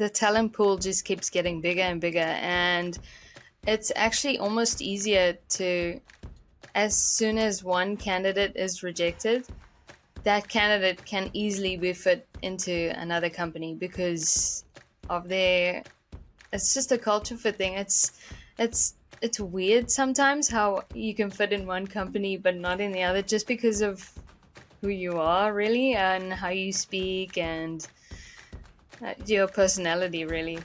the talent pool just keeps getting bigger and bigger, and it's actually almost easier to, as soon as one candidate is rejected, that candidate can easily be fit into another company because of their, it's just a culture fit thing. It's weird sometimes how you can fit in one company but not in the other, just because of who you are really and how you speak and your personality really.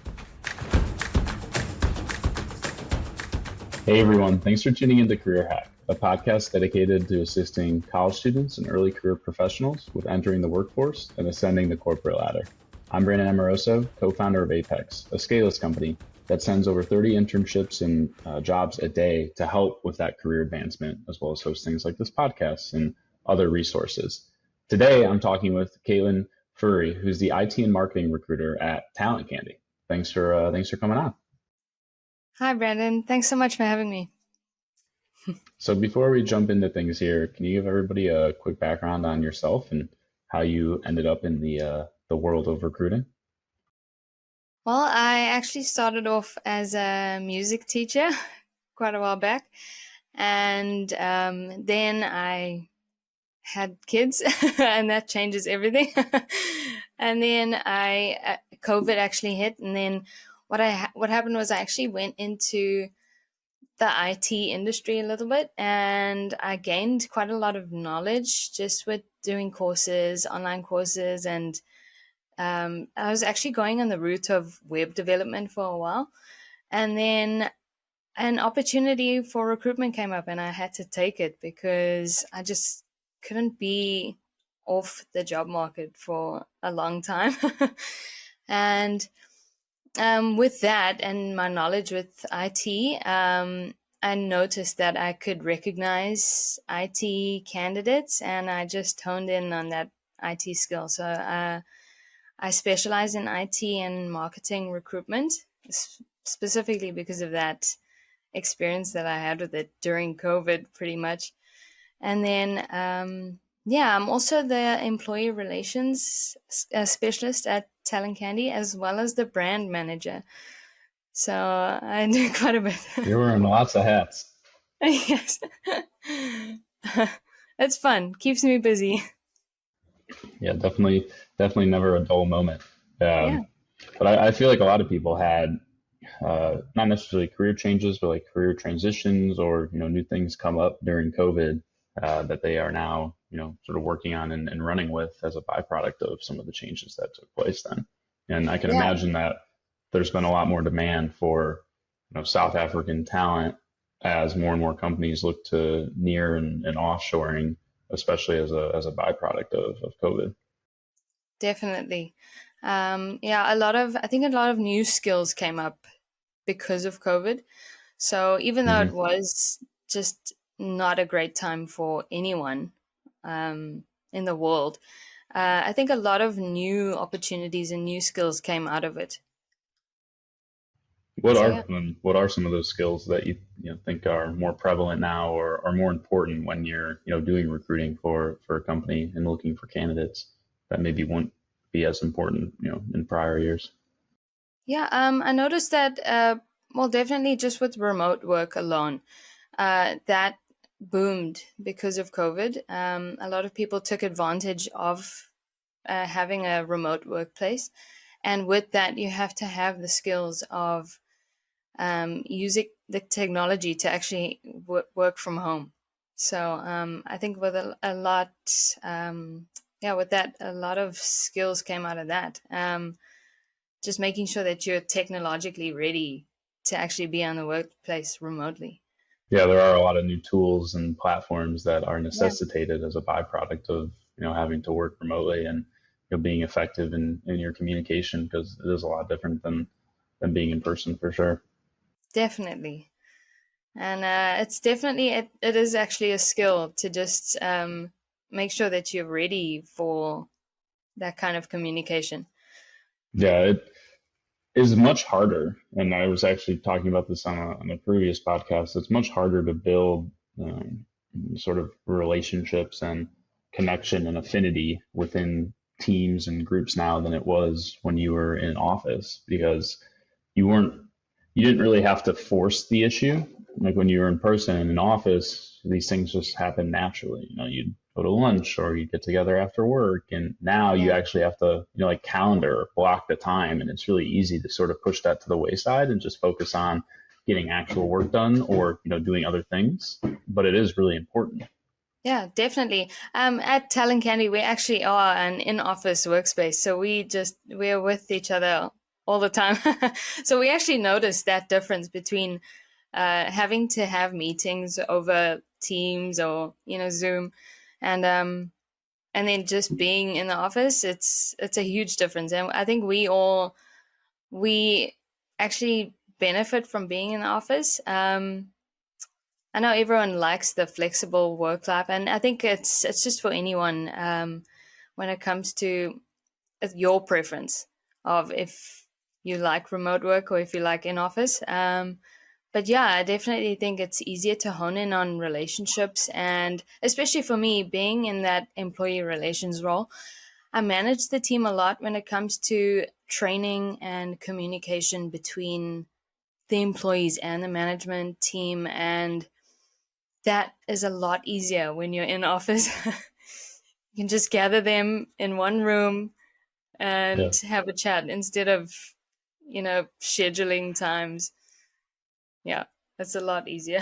Hey everyone, thanks for tuning into Career Hack, a podcast dedicated to assisting college students and early career professionals with entering the workforce and ascending the corporate ladder. I'm Brandon Amoroso, co-founder of Apex, a scaleless company that sends over 30 internships and jobs a day to help with that career advancement, as well as host things like this podcast and other resources. Today, I'm talking with Caitlin Fourie, who's the IT and marketing recruiter at Talent Candey. Thanks for coming on. Hi, Brandon. Thanks so much for having me. So before we jump into things here, can you give everybody a quick background on yourself and how you ended up in the world of recruiting? Well, I actually started off as a music teacher quite a while back, and then I had kids, and that changes everything. And then COVID actually hit, and then what happened was I actually went into the IT industry a little bit, and I gained quite a lot of knowledge just with doing courses, online courses, and I was actually going on the route of web development for a while, and then an opportunity for recruitment came up, and I had to take it because I just couldn't be off the job market for a long time. And with that and my knowledge with IT, I noticed that I could recognize IT candidates, and I just honed in on that IT skill. So I specialize in IT and marketing recruitment, specifically because of that experience that I had with it during COVID, pretty much. And then, I'm also the employee relations specialist at Talent Candey, as well as the brand manager. So I do quite a bit. You're wearing lots of hats. Yes. It's fun. Keeps me busy. Yeah, definitely never a dull moment. Yeah. But I feel like a lot of people had not necessarily career changes, but like career transitions or, new things come up during COVID that they are now, sort of working on and running with as a byproduct of some of the changes that took place then. And I can Yeah. imagine that there's been a lot more demand for, South African talent as more and more companies look to near and offshoring, especially as a byproduct of COVID. Definitely. I think a lot of new skills came up because of COVID. So even though it Mm-hmm. was just not a great time for anyone in the world, I think a lot of new opportunities and new skills came out of it. What So are yeah. what are some of those skills that you think are more prevalent now or are more important when you're doing recruiting for a company and looking for candidates that maybe won't be as important in prior years? Yeah, I noticed that, well, definitely just with remote work alone, that boomed because of COVID. A lot of people took advantage of having a remote workplace. And with that, you have to have the skills of using the technology to actually work from home. So I think with a lot, with that, a lot of skills came out of that. Just making sure that you're technologically ready to actually be on the workplace remotely. Yeah, there are a lot of new tools and platforms that are Yeah. necessitated as a byproduct of having to work remotely and being effective in your communication because it is a lot different than being in person for sure. Definitely. And it's definitely, it is actually a skill to just make sure that you're ready for that kind of communication. Yeah, it is much harder. And I was actually talking about this on a previous podcast. It's much harder to build sort of relationships and connection and affinity within teams and groups now than it was when you were in office, because you weren't you didn't really have to force the issue. Like when you were in person in an office, these things just happen naturally. You'd go to lunch or you'd get together after work, and now you Yeah. actually have to, like calendar or block the time, and it's really easy to sort of push that to the wayside and just focus on getting actual work done or doing other things. But it is really important. Yeah, definitely. At Talent Candey, we actually are an in-office workspace, so we're with each other all the time. So we actually notice that difference between having to have meetings over Teams or Zoom, and then just being in the office. It's a huge difference, and I think we actually benefit from being in the office. I know everyone likes the flexible work life, and I think it's just for anyone when it comes to your preference of if you like remote work or if you like in office. But yeah, I definitely think it's easier to hone in on relationships, and especially for me, being in that employee relations role, I manage the team a lot when it comes to training and communication between the employees and the management team, and that is a lot easier when you're in office. You can just gather them in one room Yeah. and have a chat instead of, scheduling times. Yeah, it's a lot easier.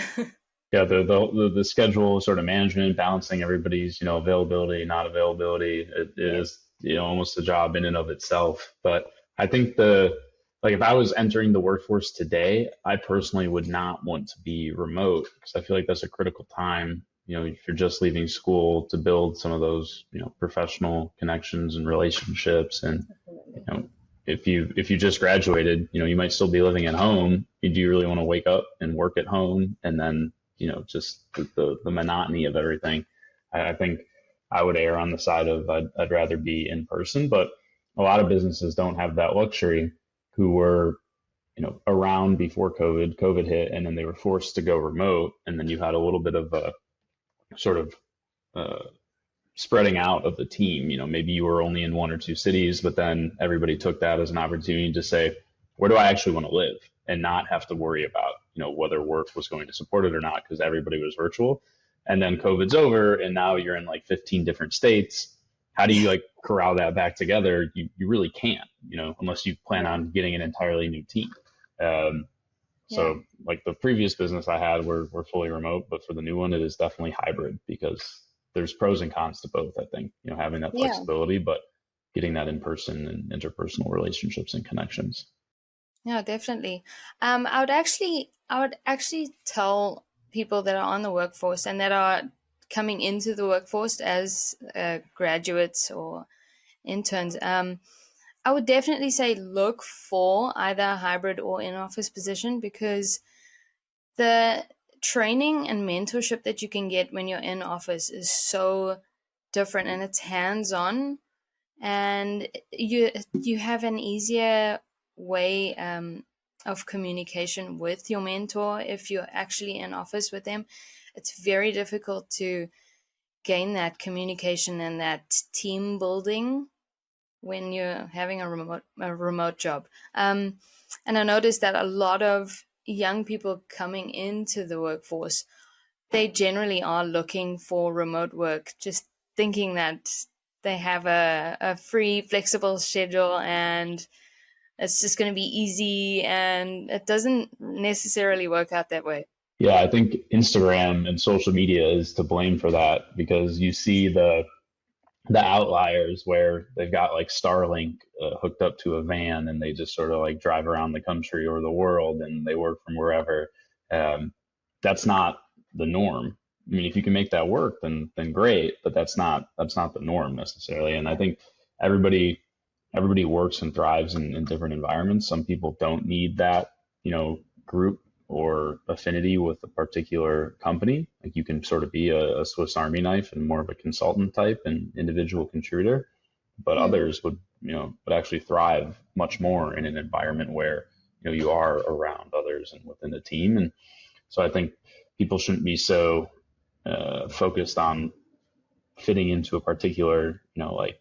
Yeah, the schedule sort of management, balancing everybody's availability, not availability. It Yes. is almost a job in and of itself. But I think the like if I was entering the workforce today, I personally would not want to be remote, because I feel like that's a critical time. If you're just leaving school, to build some of those professional connections and relationships. And you Definitely. know if you just graduated, you might still be living at home. Do you really want to wake up and work at home, and then just the monotony of everything? I think I would err on the side of I'd rather be in person. But a lot of businesses don't have that luxury, who were around before COVID hit, and then they were forced to go remote, and then you had a little bit of a sort of uh, spreading out of the team. Maybe you were only in one or two cities, but then everybody took that as an opportunity to say, where do I actually want to live, and not have to worry about, whether work was going to support it or not, because everybody was virtual. And then COVID's over, and now you're in like 15 different states. How do you like corral that back together? You really can't, unless you plan on getting an entirely new team. Um, Yeah. so like the previous business I had, we're fully remote, but for the new one, it is definitely hybrid, because there's pros and cons to both. I think, having that Yeah. flexibility, but getting that in person and interpersonal relationships and connections. Yeah, definitely. I would actually tell people that are on the workforce and that are coming into the workforce as graduates or interns. I would definitely say look for either a hybrid or in office position, because the training and mentorship that you can get when you're in office is so different, and it's hands on, and you have an easier way of communication with your mentor if you're actually in office with them. It's very difficult to gain that communication and that team building when you're having a remote job. And I noticed that a lot of young people coming into the workforce, they generally are looking for remote work, just thinking that they have a free, flexible schedule and it's just going to be easy. And it doesn't necessarily work out that way. Yeah, I think Instagram and social media is to blame for that, because you see the outliers where they've got like Starlink hooked up to a van, and they just sort of like drive around the country or the world, and they work from wherever. Um, that's not the norm. I mean, if you can make that work, then great, but that's not the norm necessarily. And I think everybody everybody works and thrives in different environments. Some people don't need that, group or affinity with a particular company. Like you can sort of be a Swiss Army knife and more of a consultant type and individual contributor, but Hmm. others would actually thrive much more in an environment where, you are around others and within a team. And so I think people shouldn't be so focused on fitting into a particular, like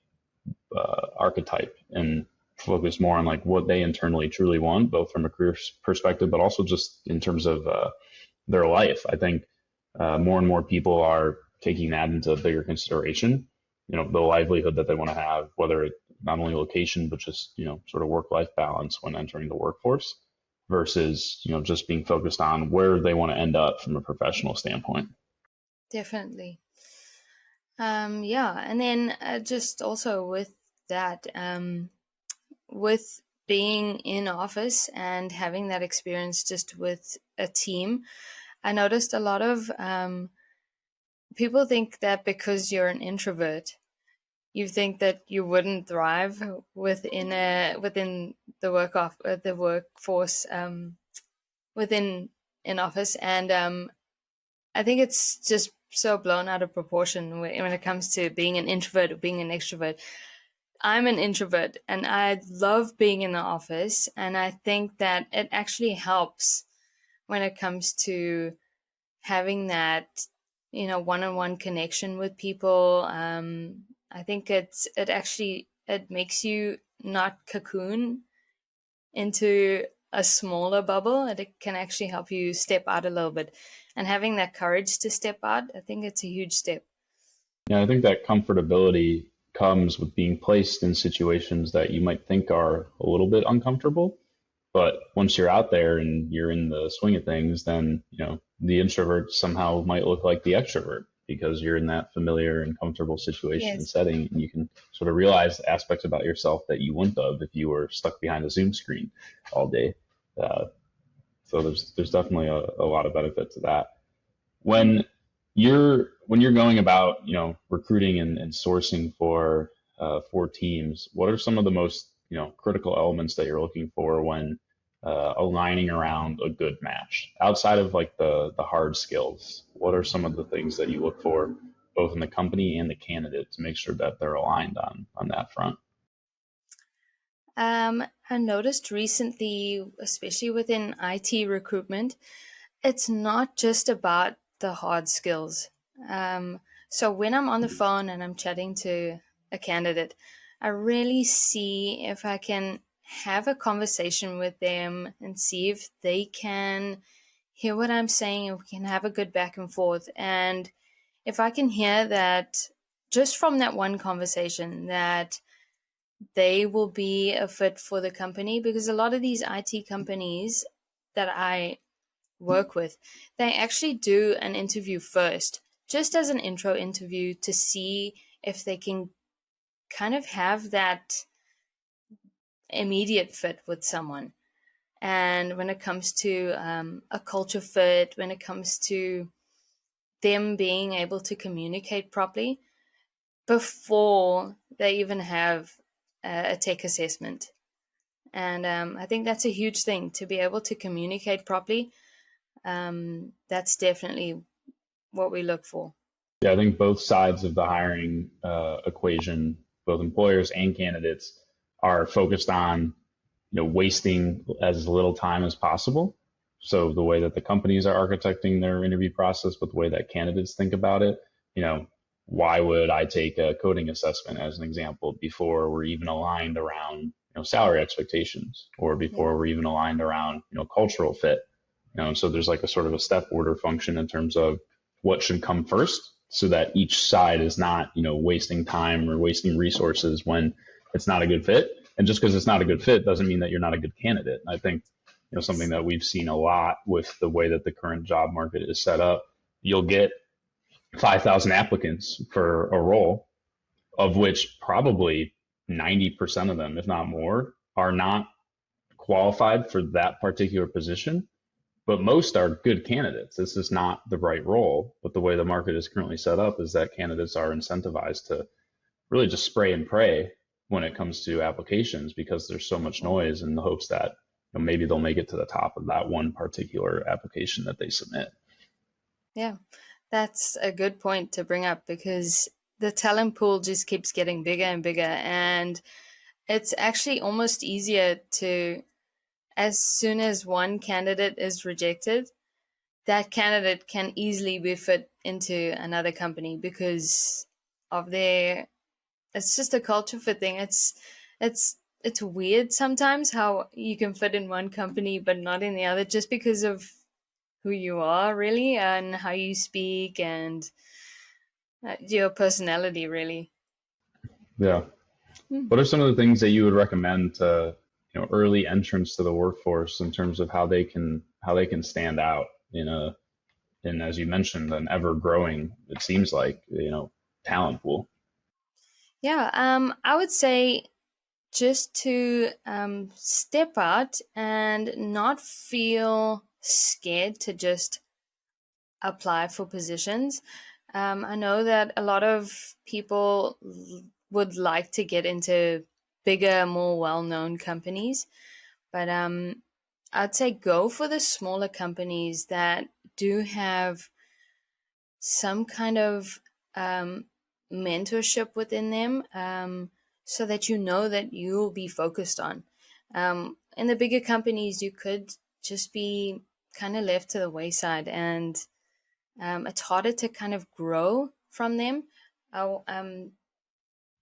archetype and focus more on like what they internally truly want, both from a career perspective, but also just in terms of their life. I think more and more people are taking that into bigger consideration. The livelihood that they want to have, whether it not only location, but just, sort of work-life balance when entering the workforce versus, just being focused on where they want to end up from a professional standpoint. Definitely. Yeah. And then just also with that, with being in office and having that experience just with a team, I noticed a lot of people think that because you're an introvert, you think that you wouldn't thrive within the workforce within in office, and I think it's just so blown out of proportion when it comes to being an introvert or being an extrovert. I'm an introvert and I love being in the office, and I think that it actually helps when it comes to having that, one-on-one connection with people. I think it makes you not cocoon into a smaller bubble. It can actually help you step out a little bit, and having that courage to step out, I think it's a huge step. Yeah, I think that comfortability comes with being placed in situations that you might think are a little bit uncomfortable. But once you're out there and you're in the swing of things, then, the introvert somehow might look like the extrovert because you're in that familiar and comfortable situation and Yes. setting. And you can sort of realize aspects about yourself that you wouldn't have if you were stuck behind a Zoom screen all day. Uh, so there's definitely a lot of benefit to that. When you're going about, recruiting and sourcing for teams, what are some of the most, critical elements that you're looking for when aligning around a good match outside of like the hard skills? What are some of the things that you look for both in the company and the candidate to make sure that they're aligned on that front? I noticed recently, especially within IT recruitment, it's not just about the hard skills. So when I'm on the phone and I'm chatting to a candidate, I really see if I can have a conversation with them and see if they can hear what I'm saying and we can have a good back and forth. And if I can hear that just from that one conversation that they will be a fit for the company, because a lot of these IT companies that I work with, they actually do an interview first, just as an intro interview to see if they can kind of have that immediate fit with someone. And when it comes to a culture fit, when it comes to them being able to communicate properly before they even have a tech assessment. And I think that's a huge thing to be able to communicate properly. That's definitely what we look for. Yeah, I think both sides of the hiring equation, both employers and candidates, are focused on wasting as little time as possible. So the way that the companies are architecting their interview process, but the way that candidates think about it, you know, why would I take a coding assessment as an example before we're even aligned around salary expectations or Yeah. before we're even aligned around cultural fit. So there's like a sort of a step order function in terms of what should come first so that each side is not wasting time or wasting resources when it's not a good fit. And just because it's not a good fit doesn't mean that you're not a good candidate. I think something that we've seen a lot with the way that the current job market is set up, you'll get 5,000 applicants for a role, of which probably 90% of them, if not more, are not qualified for that particular position. But most are good candidates. This is not the right role. But the way the market is currently set up is that candidates are incentivized to really just spray and pray when it comes to applications because there's so much noise in the hopes that maybe they'll make it to the top of that one particular application that they submit. Yeah, that's a good point to bring up because the talent pool just keeps getting bigger and bigger. And it's actually almost easier to, as soon as one candidate is rejected, that candidate can easily be fit into another company because of their it's just a culture fit thing. It's weird sometimes how you can fit in one company but not in the other, just because of who you are really and how you speak and your personality really. Yeah. Hmm. What are some of the things that you would recommend to, early entrants to the workforce in terms of how they can stand out in a in, as you mentioned, an ever growing, it seems like, talent pool? Yeah, I would say just to step out and not feel scared to just apply for positions. I know that a lot of people would like to get into bigger, more well known companies, but I'd say go for the smaller companies that do have some kind of mentorship within them, so that you know that you'll be focused on. In the bigger companies, you could just be kind of left to the wayside, and it's harder to kind of grow from them.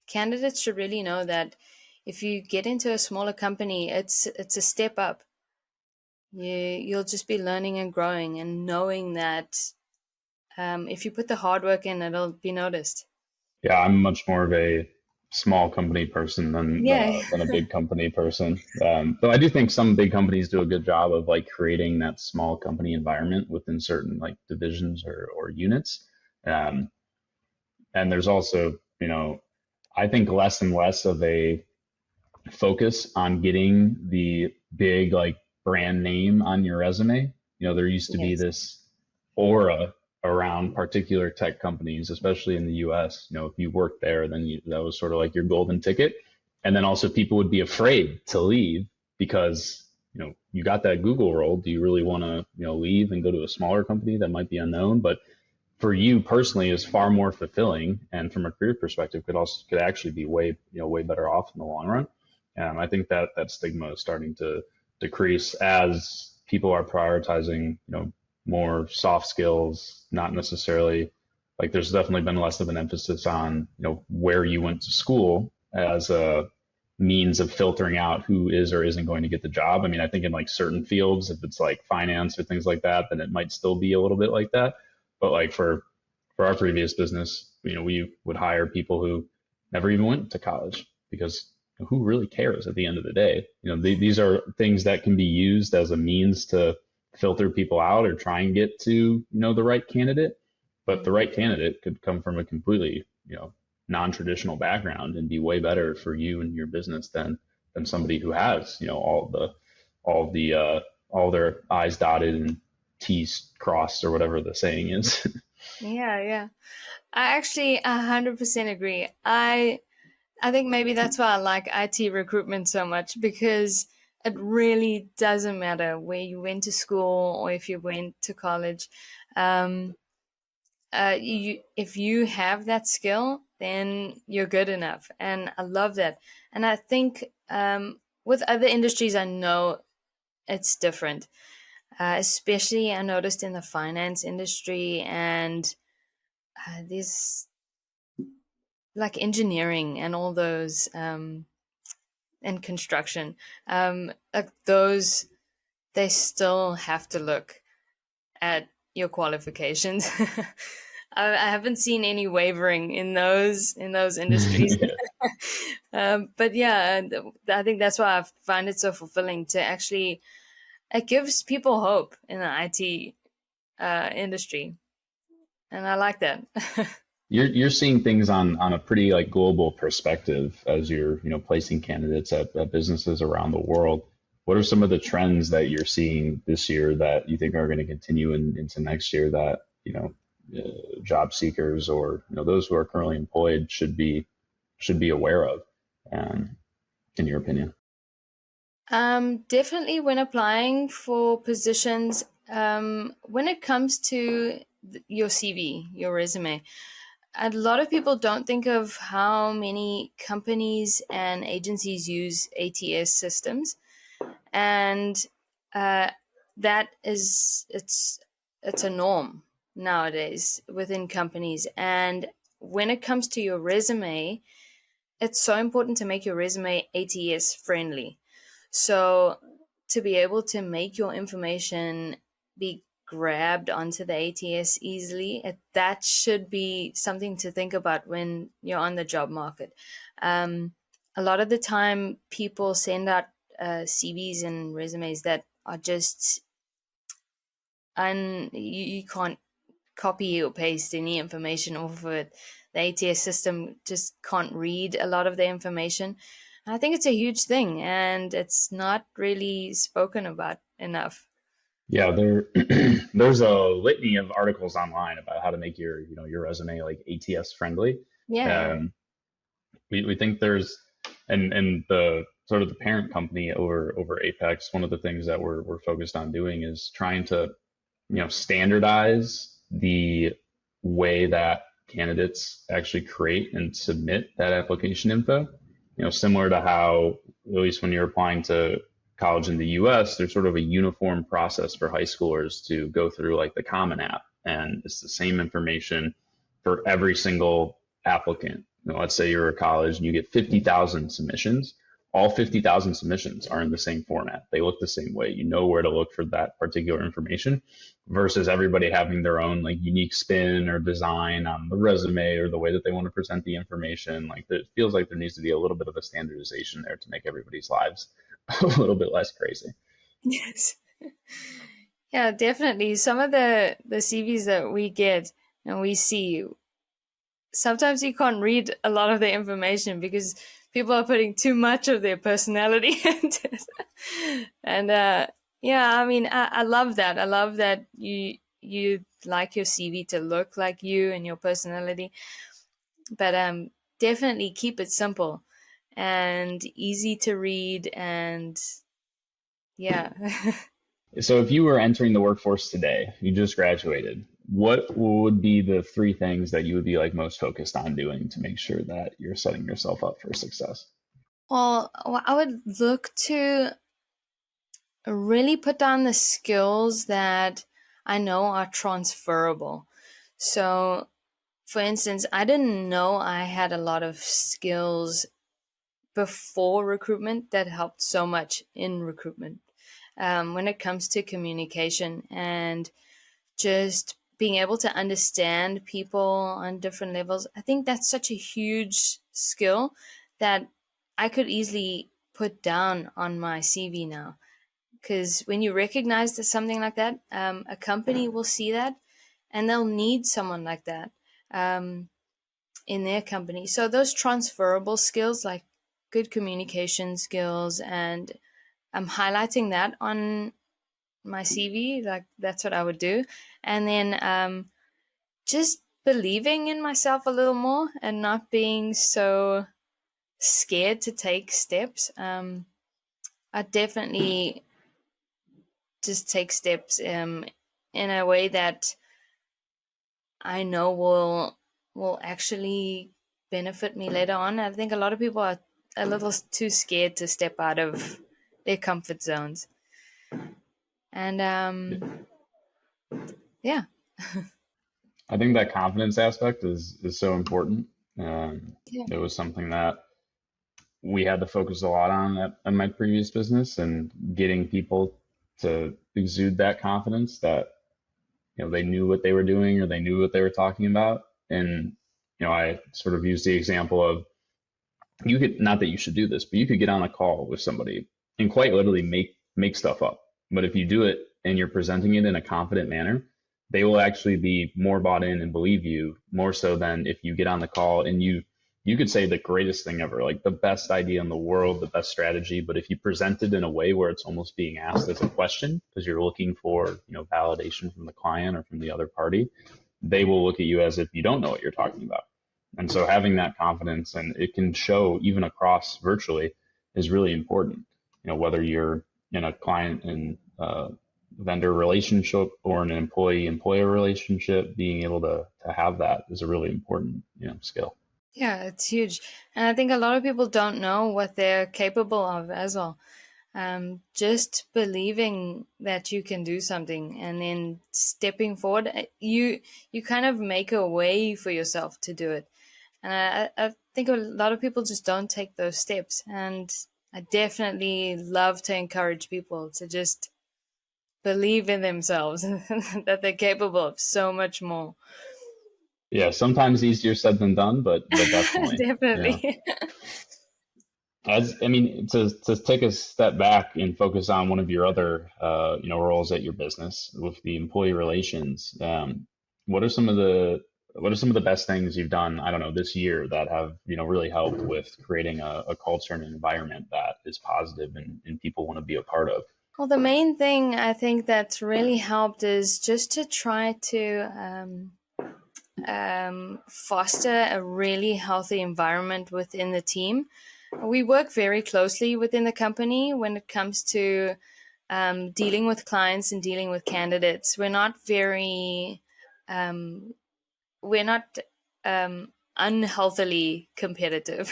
Candidates should really know that if you get into a smaller company, it's a step up. You'll just be learning and growing and knowing that if you put the hard work in, it'll be noticed. Yeah, I'm much more of a small company person Yeah. than a big company person. Though I do think some big companies do a good job of like creating that small company environment within certain like divisions or units. Um, and there's also, I think less and less of a focus on getting the big like brand name on your resume. There used to be Yes. this aura around particular tech companies, especially in the US. If you worked there, then that was sort of like your golden ticket. And then also people would be afraid to leave because, you got that Google role. Do you really want to, leave and go to a smaller company that might be unknown? But for you personally is far more fulfilling, and from a career perspective could actually be way better off in the long run. I think that stigma is starting to decrease as people are prioritizing more soft skills, not necessarily like there's definitely been less of an emphasis on where you went to school as a means of filtering out who is or isn't going to get the job. I mean, I think in like certain fields, if it's like finance or things like that, then it might still be a little bit like that. But like for our previous business, we would hire people who never even went to college because who really cares at the end of the day? These are things that can be used as a means to filter people out or try and get to, the right candidate. But the Mm. right candidate could come from a completely, non-traditional background and be way better for you and your business than somebody who has, all their I's dotted and T's crossed or whatever the saying is. Yeah, yeah. I actually 100% agree. I think maybe that's why I like IT recruitment so much, because it really doesn't matter where you went to school or if you went to college. Um, if you have that skill, then you're good enough, and I love that. And I think with other industries, I know it's different. Especially, I noticed in the finance industry and this like engineering and all those and construction, like those, they still have to look at your qualifications. I haven't seen any wavering in those industries. Yeah. But yeah, I think that's why I find it so fulfilling to actually, it gives people hope in the IT industry, and I like that. You're seeing things on a pretty like global perspective as you're placing candidates at businesses around the world. What are some of the trends that you're seeing this year that you think are going to continue into next year that job seekers or those who are currently employed should be aware of, um, in your opinion? Definitely when applying for positions, when it comes to your CV, your resume, a lot of people don't think of how many companies and agencies use ATS systems, and uh, that is it's a norm nowadays within companies. And when it comes to your resume, it's so important to make your resume ATS friendly. So to be able to make your information be grabbed onto the ATS easily, that should be something to think about when you're on the job market. A lot of the time, people send out CVs and resumes that are just you can't copy or paste any information off of it. The ATS system just can't read a lot of the information. I think it's a huge thing, and it's not really spoken about enough. Yeah, there's a litany of articles online about how to make your resume like ATS friendly. Yeah, Um, we think there's and the sort of the parent company over Apex, one of the things that we're focused on doing is trying to standardize the way that candidates actually create and submit that application info. Similar to how, at least when you're applying to college in the US, there's sort of a uniform process for high schoolers to go through like the Common App, and it's the same information for every single applicant. Let's say you're a college and you get 50,000 submissions. All 50,000 submissions are in the same format. They look the same way. You know where to look for that particular information versus everybody having their own like unique spin or design on the resume or the way that they want to present the information. Like it feels like there needs to be a little bit of a standardization there to make everybody's lives a little bit less crazy. yes. Yeah, definitely. Some of the CVs that we get and we see, sometimes you can't read a lot of the information because people are putting too much of their personality into it. And yeah, I mean, I love that. I love that you like your CV to look like you and your personality, but definitely keep it simple and easy to read, and yeah. So if you were entering the workforce today, you just graduated, what would be the three things that you would be like most focused on doing to make sure that you're setting yourself up for success? Well, I would look to really put down the skills that I know are transferable. So, for instance, I didn't know I had a lot of skills before recruitment that helped so much in recruitment. When it comes to communication and just being able to understand people on different levels, I think that's such a huge skill that I could easily put down on my CV now. Because when you recognize that something like that, a company will see that and they'll need someone like that um, in their company. So those transferable skills, like good communication skills, and I'm highlighting that on my CV. Like that's what I would do, and then just believing in myself a little more and not being so scared to take steps. I definitely just take steps in a way that I know will actually benefit me later on. I think a lot of people are a little too scared to step out of their comfort zones. And yeah. I think that confidence aspect is so important. Yeah. It was something that we had to focus a lot on at my previous business, and getting people to exude that confidence that they knew what they were doing or they knew what they were talking about. And I sort of used the example of, you could, not that you should do this, but you could get on a call with somebody and quite literally make stuff up. But if you do it and you're presenting it in a confident manner, they will actually be more bought in and believe you more so than if you get on the call and you could say the greatest thing ever, like the best idea in the world, the best strategy, but if you present it in a way where it's almost being asked as a question because you're looking for, validation from the client or from the other party, they will look at you as if you don't know what you're talking about. And so having that confidence, and it can show even across virtually, is really important. Whether you're in a client and vendor relationship or an employee employer relationship, being able to have that is a really important, skill. Yeah, it's huge. And I think a lot of people don't know what they're capable of as well. Just believing that you can do something and then stepping forward, you kind of make a way for yourself to do it. And I think a lot of people just don't take those steps. And I definitely love to encourage people to just believe in themselves, that they're capable of so much more. Yeah, sometimes easier said than done, but definitely. Yeah. Definitely. As I mean, to take a step back and focus on one of your other roles at your business with the employee relations, what are some of the best things you've done, I don't know, this year that have really helped with creating a culture and an environment that is positive and people want to be a part of? Well, the main thing I think that's really helped is just to try to foster a really healthy environment within the team. We work very closely within the company when it comes to dealing with clients and dealing with candidates. Um, we're not unhealthily competitive.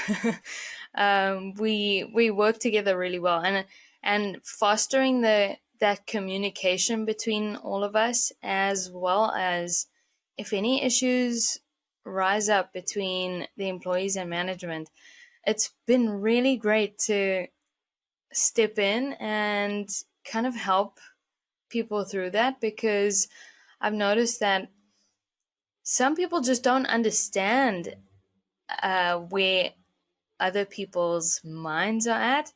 We work together really well, and fostering that communication between all of us, as well as if any issues rise up between the employees and management. It's been really great to step in and kind of help people through that, because I've noticed that some people just don't understand where other people's minds are at.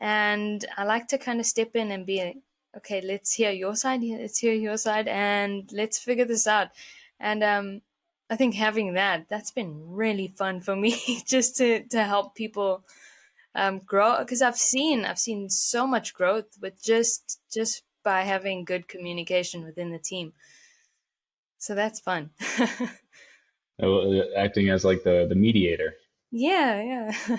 And I like to kind of step in and be like, okay, let's hear your side, let's hear your side, and let's figure this out. And I think having that's been really fun for me, just to help people grow, because I've seen so much growth with just by having good communication within the team. So that's fun. Acting as like the mediator. Yeah, yeah.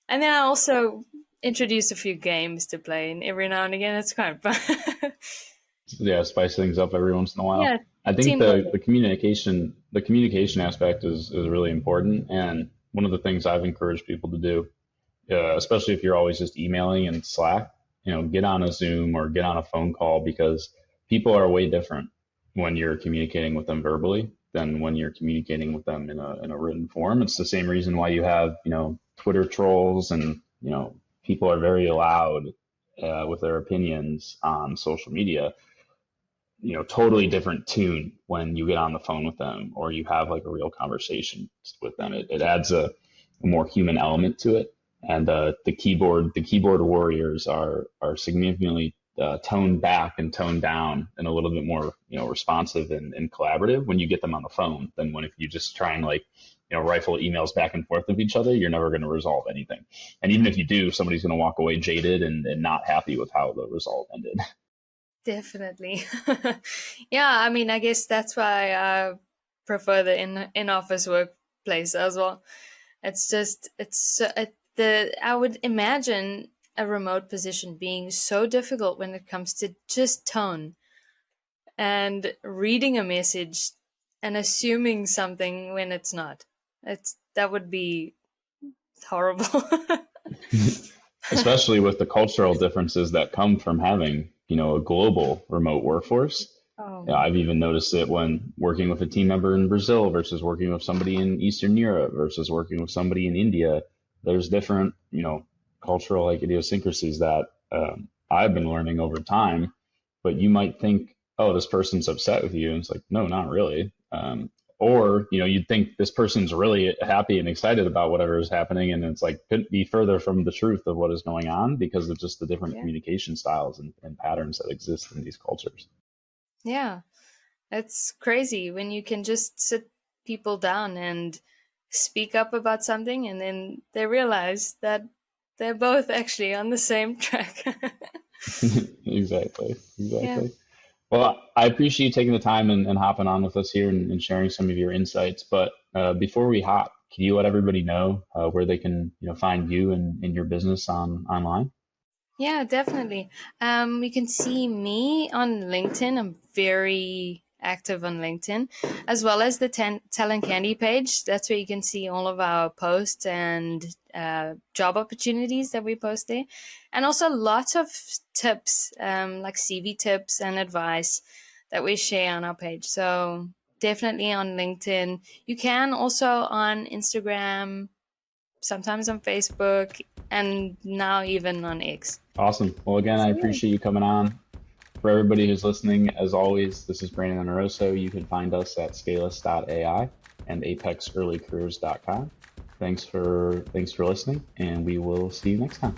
And then I also introduce a few games to play, and every now and again it's kind of fun. Yeah, spice things up every once in a while. Yeah, I think team building. the communication aspect is really important, and one of the things I've encouraged people to do, especially if you're always just emailing and Slack, get on a Zoom or get on a phone call, because people are way different when you're communicating with them verbally than when you're communicating with them in a written form. It's the same reason why you have Twitter trolls, and people are very loud with their opinions on social media. Totally different tune when you get on the phone with them or you have like a real conversation with them. Mm. It adds a more human element to it. And the keyboard warriors are significantly toned back and toned down and a little bit more responsive and collaborative when you get them on the phone than when if you just try and like rifle emails back and forth with each other. You're never going to resolve anything. And even if you do, somebody's going to walk away jaded and not happy with how the result ended. Definitely. Yeah, I mean, I guess that's why I prefer the in office workplace as well. It's just the I would imagine a remote position being so difficult when it comes to just tone and reading a message and assuming something when it's not. That would be horrible. Especially with the cultural differences that come from having, a global remote workforce. Oh Yeah, man. I've even noticed it when working with a team member in Brazil versus working with somebody in Eastern Europe versus working with somebody in India. There's different, cultural like idiosyncrasies that I've been learning over time. But you might think, oh, this person's upset with you, and it's like, no, not really. Or you'd think this person's really happy and excited about whatever is happening, and it's like couldn't be further from the truth of what is going on because of just the different Yeah. communication styles and patterns that exist in these cultures. Yeah. It's crazy when you can just sit people down and speak up about something, and then they realize that they're both actually on the same track. Exactly, Yeah. exactly. Well, I appreciate you taking the time and hopping on with us here and sharing some of your insights. But before we hop, can you let everybody know where they can find you and your business online? Yeah, definitely. You can see me on LinkedIn. I'm very active on LinkedIn, as well as the Talent Candey page. That's where you can see all of our posts and job opportunities that we post there, and also lots of tips, like CV tips and advice that we share on our page. So definitely on LinkedIn. You can also on Instagram, sometimes on Facebook, and now even on X. Awesome. Well, again, I appreciate you coming on. For everybody who's listening, as always, this is Brandon Amoroso. You can find us at scalus.ai and apexearlycareers.com. Thanks for listening, and we will see you next time.